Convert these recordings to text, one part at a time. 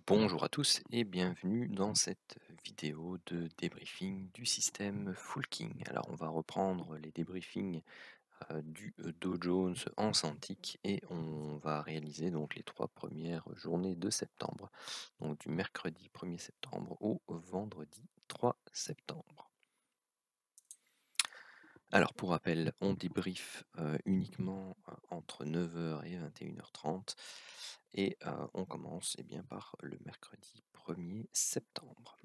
Bonjour à tous et bienvenue dans cette vidéo de débriefing du système Fullking. Alors on va reprendre les débriefings du Dow Jones en Santic et on va réaliser donc les 3 premières journées de septembre, donc du mercredi 1er septembre au vendredi 3 septembre. Alors pour rappel, on débrief uniquement entre 9 h et 21 h 30 et on commence bien par le mercredi 1er septembre.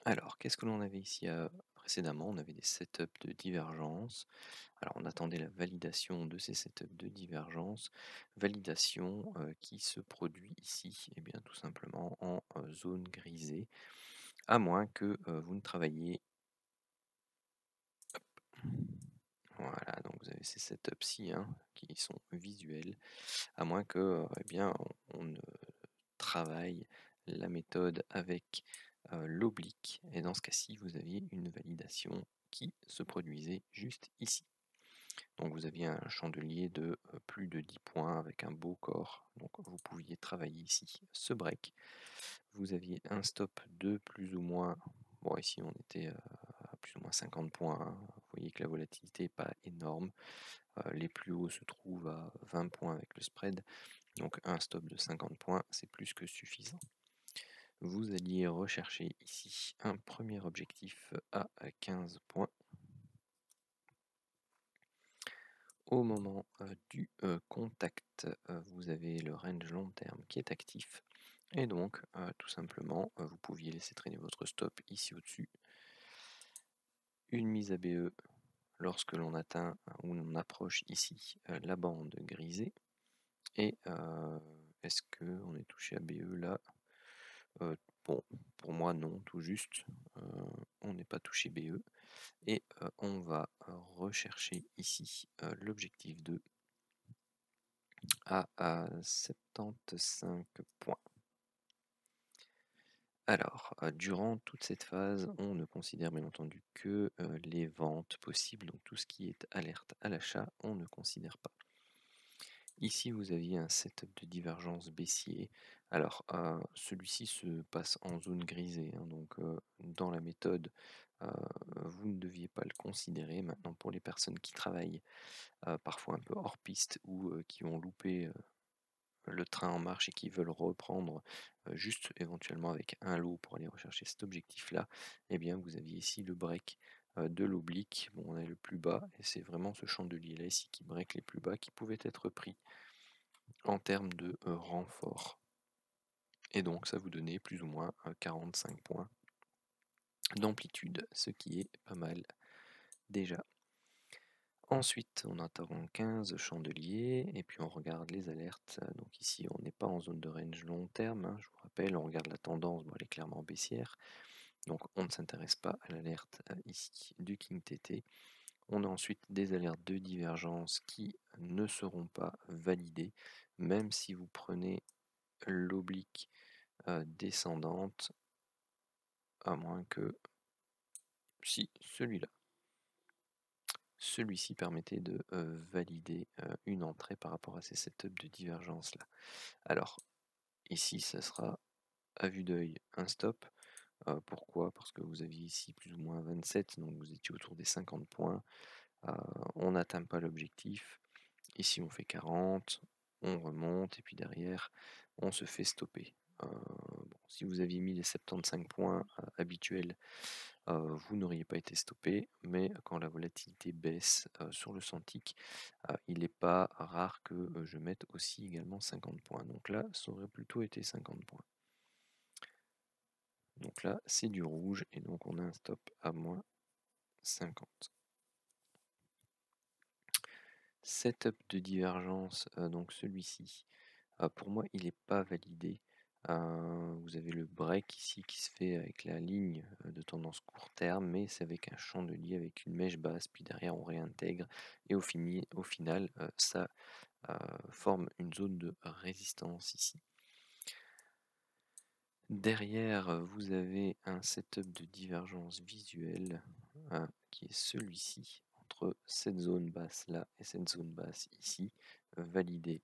Alors, qu'est-ce que l'on avait ici précédemment? On avait des setups de divergence. Alors, on attendait la validation de ces setups de divergence, validation qui se produit ici, et bien tout simplement en zone grisée, à moins que vous ne travailliez. Voilà, donc vous avez ces setups-ci qui sont visuels, à moins que eh bien, on ne travaille la méthode avec l'oblique, et dans ce cas-ci, vous aviez une validation qui se produisait juste ici. Donc vous aviez un chandelier de plus de 10 points avec un beau corps, donc vous pouviez travailler ici ce break. Vous aviez un stop de plus ou moins, bon ici on était à plus ou moins 50 points, vous voyez que la volatilité n'est pas énorme. Les plus hauts se trouvent à 20 points avec le spread, donc un stop de 50 points, c'est plus que suffisant. Vous alliez rechercher ici un premier objectif à 15 points. Au moment du contact, vous avez le range long terme qui est actif. Et donc, tout simplement, vous pouviez laisser traîner votre stop ici au-dessus. Une mise à BE lorsque l'on atteint ou l'on approche ici la bande grisée. Et est-ce qu'on est touché à BE là? Bon, pour moi non, tout juste. On n'est pas touché BE. Et on va rechercher ici l'objectif 2 à 75 points. Alors, durant toute cette phase, on ne considère bien entendu que les ventes possibles, donc tout ce qui est alerte à l'achat, on ne considère pas. Ici, vous aviez un setup de divergence baissier. Alors, celui-ci se passe en zone grisée, donc dans la méthode, vous ne deviez pas le considérer. Maintenant, pour les personnes qui travaillent parfois un peu hors piste ou qui ont loupé le train en marche et qui veulent reprendre juste éventuellement avec un lot pour aller rechercher cet objectif-là, eh bien vous aviez ici le break de l'oblique. Bon, on est le plus bas et c'est vraiment ce chandelier-là ici qui break les plus bas qui pouvait être pris en termes de renfort. Et donc ça vous donnait plus ou moins 45 points d'amplitude, ce qui est pas mal déjà. Ensuite, on attend 15 chandeliers et puis on regarde les alertes. Donc ici, on n'est pas en zone de range long terme. Je vous rappelle, on regarde la tendance, bon, elle est clairement baissière. Donc on ne s'intéresse pas à l'alerte ici du King TT. On a ensuite des alertes de divergence qui ne seront pas validées, même si vous prenez l'oblique descendante, à moins que si celui-là. Celui-ci permettait de valider une entrée par rapport à ces setups de divergence là. Alors ici ça sera à vue d'œil un stop. Pourquoi? Parce que vous aviez ici plus ou moins 27, donc vous étiez autour des 50 points. On n'atteint pas l'objectif. Ici on fait 40, on remonte et puis derrière on se fait stopper. Bon, si vous aviez mis les 75 points habituels, vous n'auriez pas été stoppé, mais quand la volatilité baisse sur le Santic, il n'est pas rare que je mette aussi également 50 points. Donc là, ça aurait plutôt été 50 points. Donc là, c'est du rouge et donc on a un stop à moins 50. Setup de divergence, donc celui-ci, pour moi, il n'est pas validé. Vous avez le break ici qui se fait avec la ligne de tendance court terme, mais c'est avec un chandelier, avec une mèche basse, puis derrière on réintègre, et au final, ça forme une zone de résistance ici. Derrière, vous avez un setup de divergence visuelle qui est celui-ci, entre cette zone basse là et cette zone basse ici, validé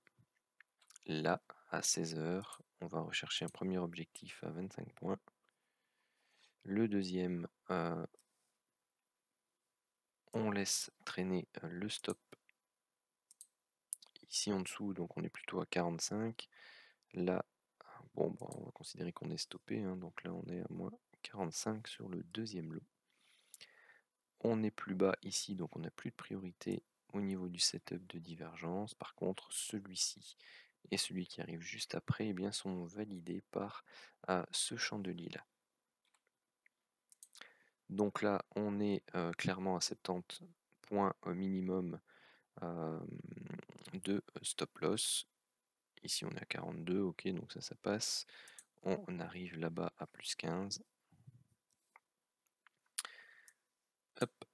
là à 16 heures. On va rechercher un premier objectif à 25 points. Le deuxième, on laisse traîner le stop ici en dessous, donc on est plutôt à 45. Là, bon, on va considérer qu'on est stoppé, hein, donc là on est à moins 45 sur le deuxième lot. On est plus bas ici, donc on n'a plus de priorité au niveau du setup de divergence. Par contre, celui-ci et celui qui arrive juste après, eh bien, sont validés par ce chandelier là. Donc là, on est clairement à 70 points au minimum de stop loss. Ici, on est à 42, ok, donc ça passe. On arrive là-bas à plus 15. Hop,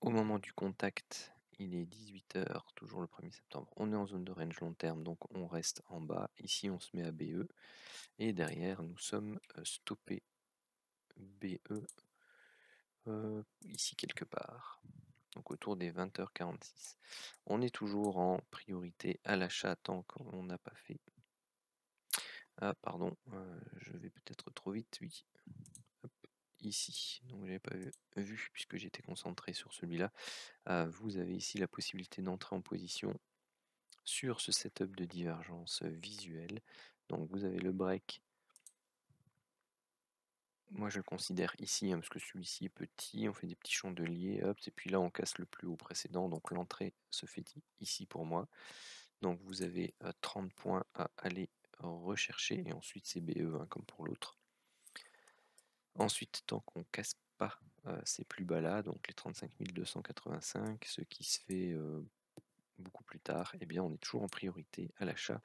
au moment du contact, il est 18 h, toujours le 1er septembre. On est en zone de range long terme, donc on reste en bas. Ici, on se met à BE. Et derrière, nous sommes stoppés BE ici quelque part. Donc autour des 20 h 46. On est toujours en priorité à l'achat tant qu'on n'a pas fait. Ah pardon, je vais peut-être trop vite, oui. Hop, ici, donc j'avais pas vu puisque j'étais concentré sur celui-là. Vous avez ici la possibilité d'entrer en position sur ce setup de divergence visuelle. Donc vous avez le break. Moi je le considère ici, hein, parce que celui-ci est petit, on fait des petits chandeliers, hop, et puis là on casse le plus haut précédent, donc l'entrée se fait ici pour moi. Donc vous avez 30 points à aller rechercher, et ensuite c'est BE, hein, comme pour l'autre. Ensuite, tant qu'on casse pas ces plus bas là, donc les 35 285, ce qui se fait beaucoup plus tard, eh bien on est toujours en priorité à l'achat.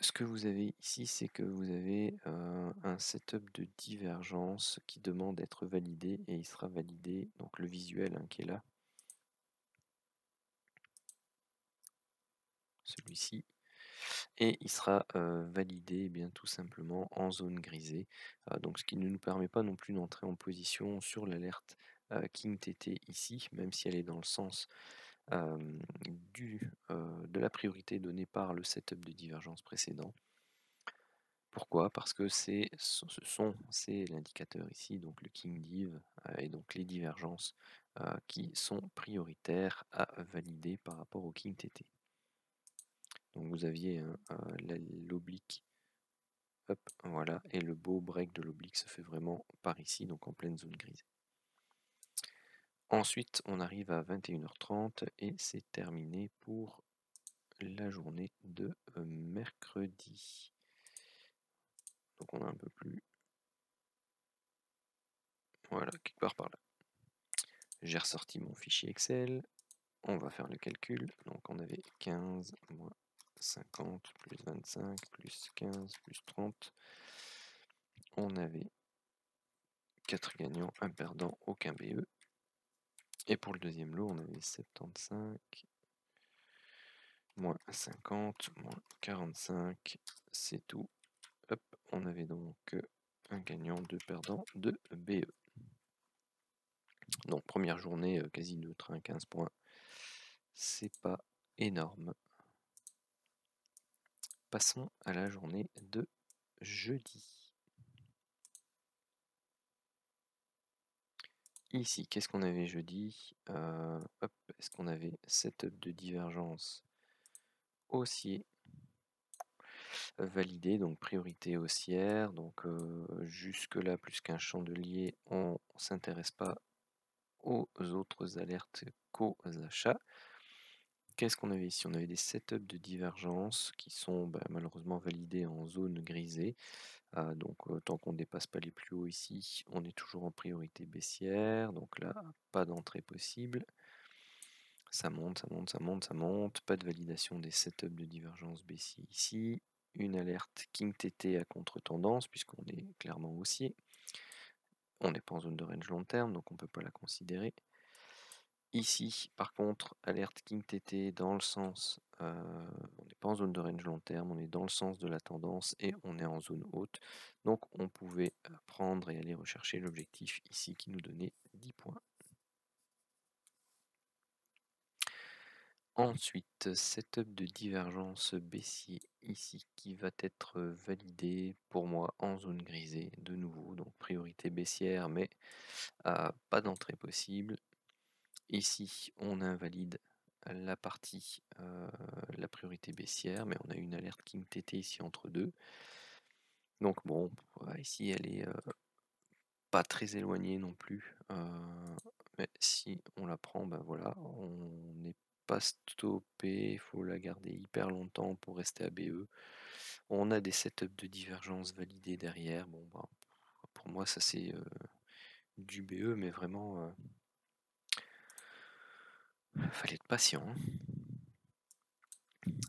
Ce que vous avez ici, c'est que vous avez un setup de divergence qui demande d'être validé, et il sera validé, donc le visuel, hein, qui est là, celui-ci, et il sera validé, eh bien tout simplement en zone grisée, donc ce qui ne nous permet pas non plus d'entrer en position sur l'alerte King TT ici, même si elle est dans le sens de la priorité donnée par le setup de divergence précédent. Pourquoi? Parce que c'est l'indicateur ici, donc le King Div, et donc les divergences qui sont prioritaires à valider par rapport au King TT. Donc vous aviez l'oblique, hop, voilà, et le beau break de l'oblique se fait vraiment par ici, donc en pleine zone grise. Ensuite, on arrive à 21 h 30 et c'est terminé pour la journée de mercredi. Donc on a un peu plus. Voilà, quelque part par là. J'ai ressorti mon fichier Excel. On va faire le calcul. Donc on avait 15 moins 50 plus 25 plus 15 plus 30. On avait 4 gagnants, 1 perdant, aucun BE. Et pour le deuxième lot, on avait 75 moins 50 moins 45. C'est tout. Hop, on avait donc un gagnant, 2 perdants, 2 BE. Donc première journée quasi neutre, 15 points. C'est pas énorme. Passons à la journée de jeudi. Ici, qu'est-ce qu'on avait jeudi? Hop, est-ce qu'on avait setup de divergence haussier validé, donc priorité haussière, donc jusque là plus qu'un chandelier, on ne s'intéresse pas aux autres alertes qu'aux achats. Qu'est-ce qu'on avait ici? On avait des setups de divergence qui sont malheureusement validés en zone grisée. Donc tant qu'on ne dépasse pas les plus hauts ici, on est toujours en priorité baissière. Donc là, pas d'entrée possible. Ça monte, ça monte, ça monte, ça monte. Pas de validation des setups de divergence baissier ici. Une alerte King TT à contre-tendance puisqu'on est clairement haussier. On n'est pas en zone de range long terme, donc on ne peut pas la considérer. Ici, par contre, alerte King TT dans le sens, on n'est pas en zone de range long terme, on est dans le sens de la tendance et on est en zone haute. Donc on pouvait prendre et aller rechercher l'objectif ici qui nous donnait 10 points. Ensuite, setup de divergence baissier ici qui va être validé pour moi en zone grisée de nouveau, donc priorité baissière mais pas d'entrée possible. Ici on invalide la partie, la priorité baissière, mais on a une alerte King TT ici entre deux. Donc bon, ici elle est pas très éloignée non plus, mais si on la prend, ben voilà, on n'est pas stoppé, il faut la garder hyper longtemps pour rester à BE. On a des setups de divergence validés derrière, bon ben, pour moi ça c'est du BE, mais vraiment fallait être patient, hein.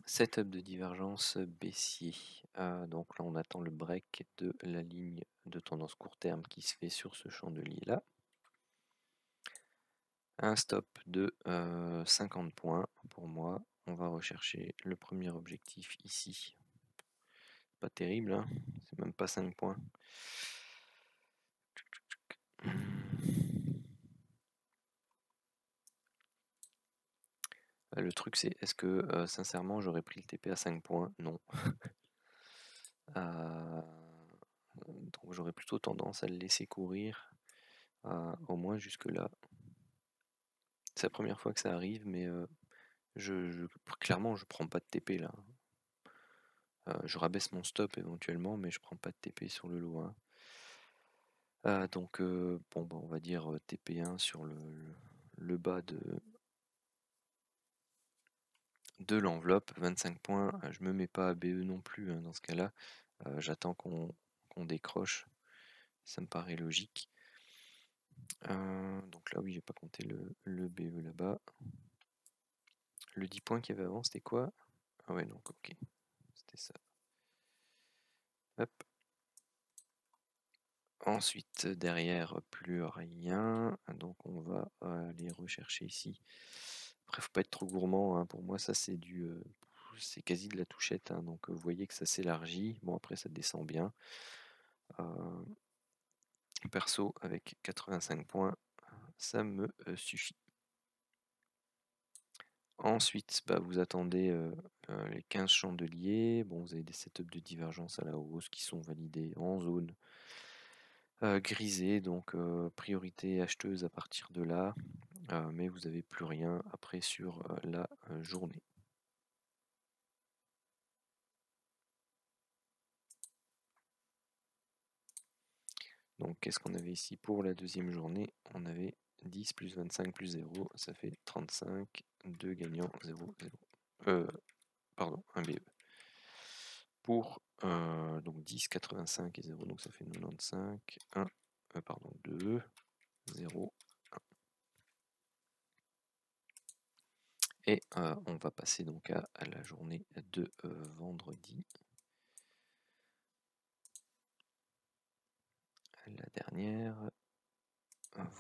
Setup de divergence baissier. Donc là, on attend le break de la ligne de tendance court terme qui se fait sur ce chandelier là. Un stop de 50 points pour moi. On va rechercher le premier objectif ici. Pas terrible, hein, c'est même pas 5 points. Le truc c'est, est-ce que sincèrement j'aurais pris le TP à 5 points? Non. Donc j'aurais plutôt tendance à le laisser courir au moins jusque là. C'est la première fois que ça arrive, mais clairement je prends pas de TP là. Je rabaisse mon stop éventuellement, mais je prends pas de TP sur le lot 1. Donc bon bah, on va dire TP1 sur le bas de l'enveloppe, 25 points. Je me mets pas à BE non plus hein, dans ce cas-là. J'attends qu'on décroche. Ça me paraît logique. Donc là oui, j'ai pas compté le BE là-bas. Le 10 points qu'il y avait avant, c'était quoi? Ah ouais, donc ok, c'était ça. Hop. Ensuite, derrière, plus rien. Donc on va aller rechercher ici. Après, faut pas être trop gourmand, hein. Pour moi, ça c'est c'est quasi de la touchette, hein. Donc vous voyez que ça s'élargit. Bon, après ça descend bien. Perso, avec 85 points, ça me suffit. Ensuite, bah, vous attendez les 15 chandeliers. Bon, vous avez des setups de divergence à la hausse qui sont validés en zone grisée, donc priorité acheteuse à partir de là, mais vous n'avez plus rien après sur la journée. Donc qu'est-ce qu'on avait ici pour la deuxième journée? On avait 10 plus 25 plus 0, ça fait 35, 2 gagnants, 0, 0. Pardon, un BE. Pour donc 10, 85 et 0, donc ça fait 95, 1, pardon, 2, 0, 1. Et on va passer donc à la journée de vendredi. La dernière.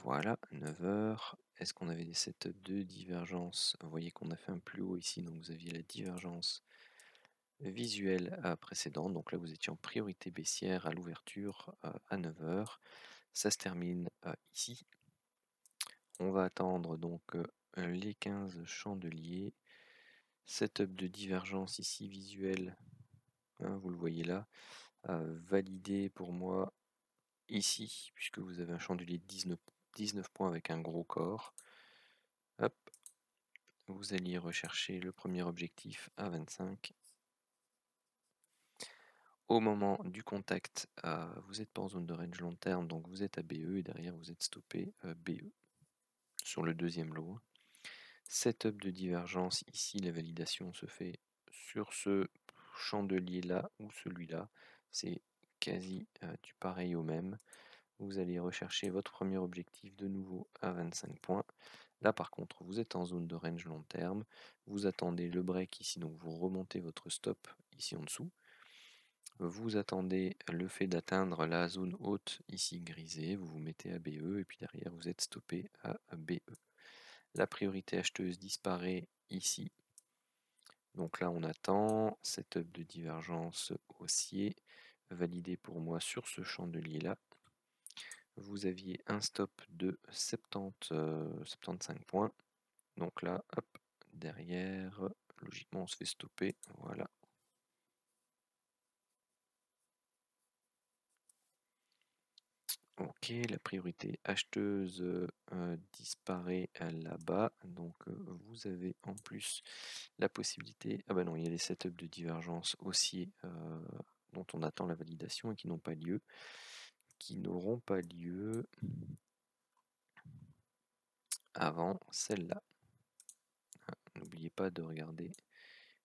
Voilà, 9h. Est-ce qu'on avait des setups de divergence? Vous voyez qu'on a fait un plus haut ici, donc vous aviez la divergence visuelle précédente. Donc là, vous étiez en priorité baissière à l'ouverture à 9h. Ça se termine ici. On va attendre donc les 15 chandeliers. Setup de divergence ici visuel, hein, vous le voyez là, validé pour moi ici, puisque vous avez un chandelier de 19 points avec un gros corps. Hop, vous alliez rechercher le premier objectif à 25. Au moment du contact, vous n'êtes pas en zone de range long terme, donc vous êtes à BE et derrière vous êtes stoppé BE sur le deuxième lot. Setup de divergence, ici la validation se fait sur ce chandelier là ou celui-là, c'est quasi du pareil au même. Vous allez rechercher votre premier objectif de nouveau à 25 points. Là par contre vous êtes en zone de range long terme, vous attendez le break ici, donc vous remontez votre stop ici en dessous. Vous attendez le fait d'atteindre la zone haute ici grisée, vous vous mettez à BE et puis derrière vous êtes stoppé à BE. La priorité acheteuse disparaît ici. Donc là on attend, setup de divergence haussier, validé pour moi sur ce chandelier là. Vous aviez un stop de 75 points. Donc là, hop, derrière, logiquement on se fait stopper, voilà. Ok, la priorité acheteuse disparaît là-bas, donc vous avez en plus la possibilité... Ah bah non, il y a les setups de divergence haussier dont on attend la validation et qui n'ont pas lieu, qui n'auront pas lieu avant celle-là. N'oubliez pas de regarder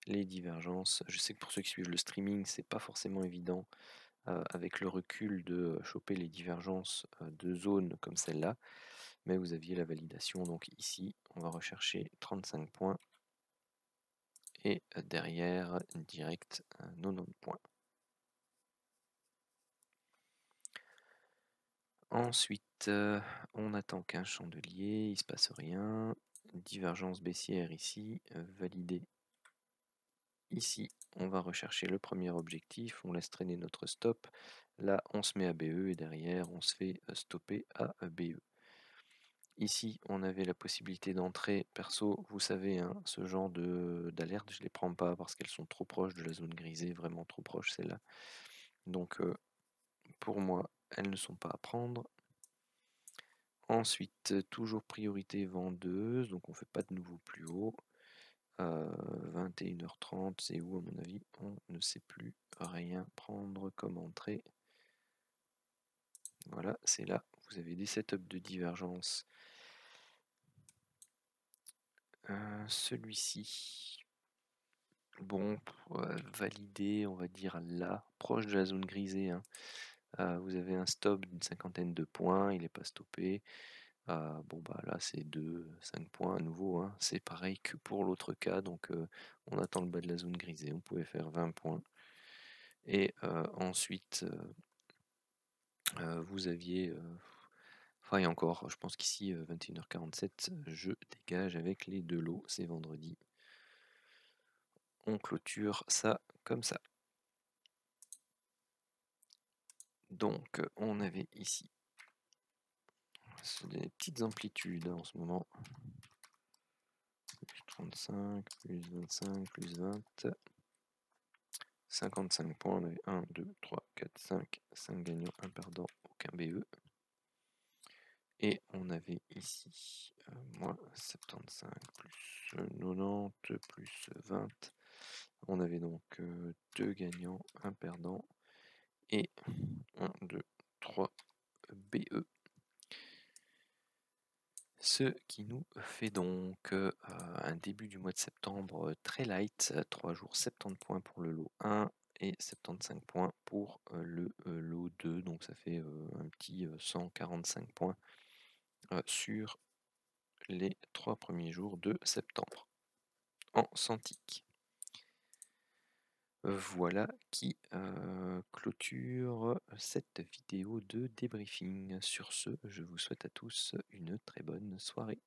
les divergences. Je sais que pour ceux qui suivent le streaming, c'est pas forcément évident avec le recul de choper les divergences de zones comme celle-là, mais vous aviez la validation. Donc ici, on va rechercher 35 points et derrière, direct 90 points. Ensuite, on attend qu'un chandelier, il se passe rien. Divergence baissière ici, validée. Ici, on va rechercher le premier objectif, on laisse traîner notre stop. Là, on se met à BE et derrière, on se fait stopper à BE. Ici, on avait la possibilité d'entrer. Perso, vous savez, hein, ce genre d'alerte, je ne les prends pas parce qu'elles sont trop proches de la zone grisée, vraiment trop proches celles-là. Donc, pour moi, elles ne sont pas à prendre. Ensuite, toujours priorité vendeuse, donc on ne fait pas de nouveau plus haut. 21h30, c'est où à mon avis? On ne sait plus rien prendre comme entrée. Voilà, c'est là. Vous avez des setups de divergence. Celui-ci, bon, validé, on va dire là, proche de la zone grisée, hein. Vous avez un stop d'une cinquantaine de points, il n'est pas stoppé. Bon bah là c'est 5 points à nouveau, hein. C'est pareil que pour l'autre cas, donc on attend le bas de la zone grisée, on pouvait faire 20 points. Et ensuite, vous aviez... Enfin et encore, je pense qu'ici 21h47, je dégage avec les deux lots, c'est vendredi. On clôture ça comme ça. Donc on avait ici des petites amplitudes en ce moment. Plus 35, plus 25, plus 20. 55 points, on avait 1, 2, 3, 4, 5 gagnants, 1 perdant, aucun BE. Et on avait ici moins 75 plus 90 plus 20. On avait donc 2 gagnants, 1 perdant et 1, 2, 3 BE. Ce qui nous fait donc un début du mois de septembre très light, 3 jours 70 points pour le lot 1 et 75 points pour le lot 2, donc ça fait un petit 145 points sur les 3 premiers jours de septembre en Santic. Voilà qui clôture cette vidéo de débriefing. Sur ce, je vous souhaite à tous une très bonne soirée.